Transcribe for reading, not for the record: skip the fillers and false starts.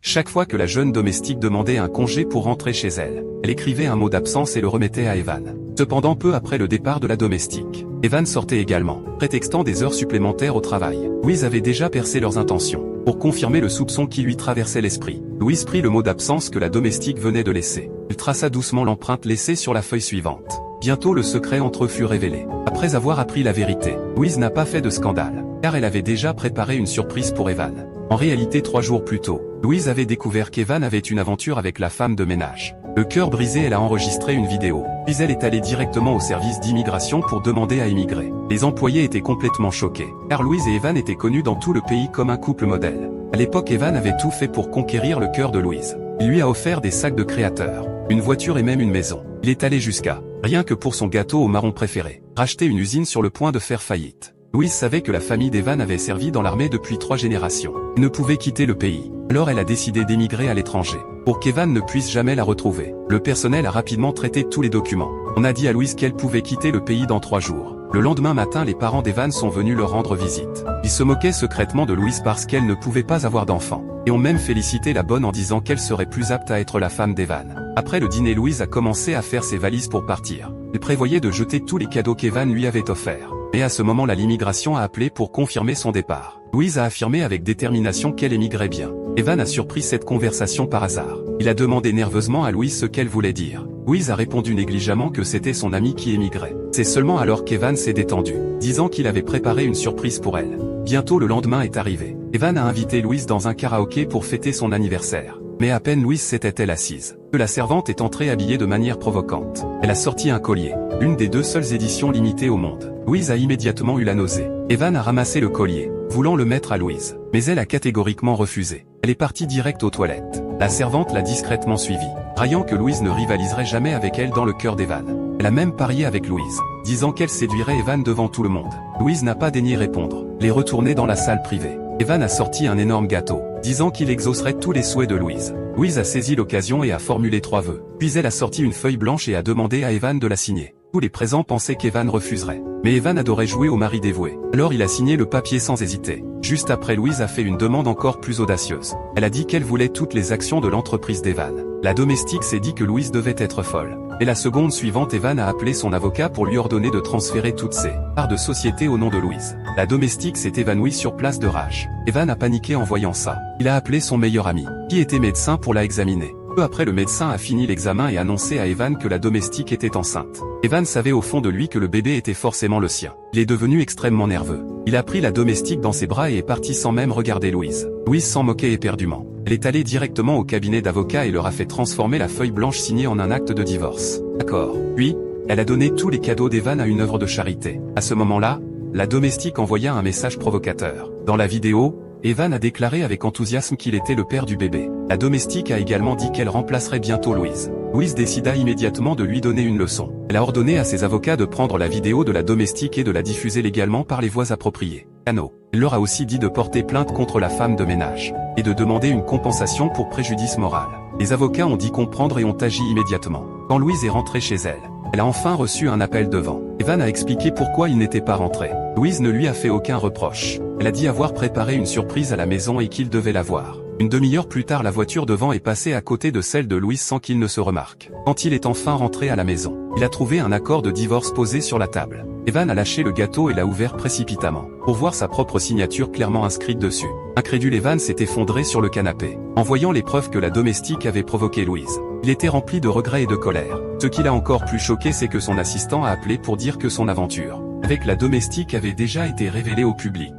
Chaque fois que la jeune domestique demandait un congé pour rentrer chez elle, elle écrivait un mot d'absence et le remettait à Evan. Cependant peu après le départ de la domestique, Evan sortait également, prétextant des heures supplémentaires au travail. Louise avait déjà percé leurs intentions. Pour confirmer le soupçon qui lui traversait l'esprit, Louise prit le mot d'absence que la domestique venait de laisser. Il traça doucement l'empreinte laissée sur la feuille suivante. Bientôt le secret entre eux fut révélé. Après avoir appris la vérité, Louise n'a pas fait de scandale, car elle avait déjà préparé une surprise pour Evan. En réalité 3 jours plus tôt, Louise avait découvert qu'Evan avait une aventure avec la femme de ménage. Le cœur brisé, elle a enregistré une vidéo, puis elle est allée directement au service d'immigration pour demander à émigrer. Les employés étaient complètement choqués, car Louise et Evan étaient connus dans tout le pays comme un couple modèle. À l'époque, Evan avait tout fait pour conquérir le cœur de Louise. Il lui a offert des sacs de créateurs, une voiture et même une maison. Il est allé jusqu'à, rien que pour son gâteau au marron préféré, racheter une usine sur le point de faire faillite. Louise savait que la famille d'Evan avait servi dans l'armée depuis 3 générations. Elle ne pouvait quitter le pays. Alors elle a décidé d'émigrer à l'étranger, pour qu'Evan ne puisse jamais la retrouver. Le personnel a rapidement traité tous les documents. On a dit à Louise qu'elle pouvait quitter le pays dans 3 jours. Le lendemain matin, les parents d'Evan sont venus leur rendre visite. Ils se moquaient secrètement de Louise parce qu'elle ne pouvait pas avoir d'enfant, et ont même félicité la bonne en disant qu'elle serait plus apte à être la femme d'Evan. Après le dîner, Louise a commencé à faire ses valises pour partir. Elle prévoyait de jeter tous les cadeaux qu'Evan lui avait offerts. Et à ce moment-là, l'immigration a appelé pour confirmer son départ. Louise a affirmé avec détermination qu'elle émigrait bien. Evan a surpris cette conversation par hasard. Il a demandé nerveusement à Louise ce qu'elle voulait dire. Louise a répondu négligemment que c'était son ami qui émigrait. C'est seulement alors qu'Evan s'est détendu, disant qu'il avait préparé une surprise pour elle. Bientôt le lendemain est arrivé. Evan a invité Louise dans un karaoké pour fêter son anniversaire. Mais à peine Louise s'était-elle assise, que la servante est entrée habillée de manière provocante. Elle a sorti un collier, l'une des 2 seules éditions limitées au monde. Louise a immédiatement eu la nausée. Evan a ramassé le collier, voulant le mettre à Louise, mais elle a catégoriquement refusé. Elle est partie direct aux toilettes. La servante l'a discrètement suivie, raillant que Louise ne rivaliserait jamais avec elle dans le cœur d'Evan. Elle a même parié avec Louise, disant qu'elle séduirait Evan devant tout le monde. Louise n'a pas daigné répondre. Elle est retournée dans la salle privée. Evan a sorti un énorme gâteau, disant qu'il exaucerait tous les souhaits de Louise. Louise a saisi l'occasion et a formulé 3 vœux. Puis elle a sorti une feuille blanche et a demandé à Evan de la signer. Tous les présents pensaient qu'Evan refuserait. Mais Evan adorait jouer au mari dévoué. Alors il a signé le papier sans hésiter. Juste après, Louise a fait une demande encore plus audacieuse. Elle a dit qu'elle voulait toutes les actions de l'entreprise d'Evan. La domestique s'est dit que Louise devait être folle. Et la seconde suivante, Evan a appelé son avocat pour lui ordonner de transférer toutes ses parts de société au nom de Louise. La domestique s'est évanouie sur place de rage. Evan a paniqué en voyant ça. Il a appelé son meilleur ami, qui était médecin, pour la examiner. Peu après, le médecin a fini l'examen et annoncé à Evan que la domestique était enceinte. Evan savait au fond de lui que le bébé était forcément le sien. Il est devenu extrêmement nerveux. Il a pris la domestique dans ses bras et est parti sans même regarder Louise. Louise s'en moquait éperdument. Elle est allée directement au cabinet d'avocat et leur a fait transformer la feuille blanche signée en un acte de divorce. D'accord. Puis, elle a donné tous les cadeaux d'Evan à une œuvre de charité. À ce moment-là, la domestique envoya un message provocateur. Dans la vidéo, Evan a déclaré avec enthousiasme qu'il était le père du bébé. La domestique a également dit qu'elle remplacerait bientôt Louise. Louise décida immédiatement de lui donner une leçon. Elle a ordonné à ses avocats de prendre la vidéo de la domestique et de la diffuser légalement par les voies appropriées. Cano. Elle leur a aussi dit de porter plainte contre la femme de ménage, et de demander une compensation pour préjudice moral. Les avocats ont dit comprendre et ont agi immédiatement. Quand Louise est rentrée chez elle, elle a enfin reçu un appel devant. Evan a expliqué pourquoi il n'était pas rentré. Louise ne lui a fait aucun reproche. Elle a dit avoir préparé une surprise à la maison et qu'il devait la voir. Une demi-heure plus tard, la voiture devant est passée à côté de celle de Louise sans qu'il ne se remarque. Quand il est enfin rentré à la maison, il a trouvé un accord de divorce posé sur la table. Evan a lâché le gâteau et l'a ouvert précipitamment, pour voir sa propre signature clairement inscrite dessus. Incrédule, Evan s'est effondré sur le canapé, en voyant les preuves que la domestique avait provoqué Louise. Il était rempli de regrets et de colère. Ce qui l'a encore plus choqué, c'est que son assistant a appelé pour dire que son aventure avec la domestique avait déjà été révélée au public.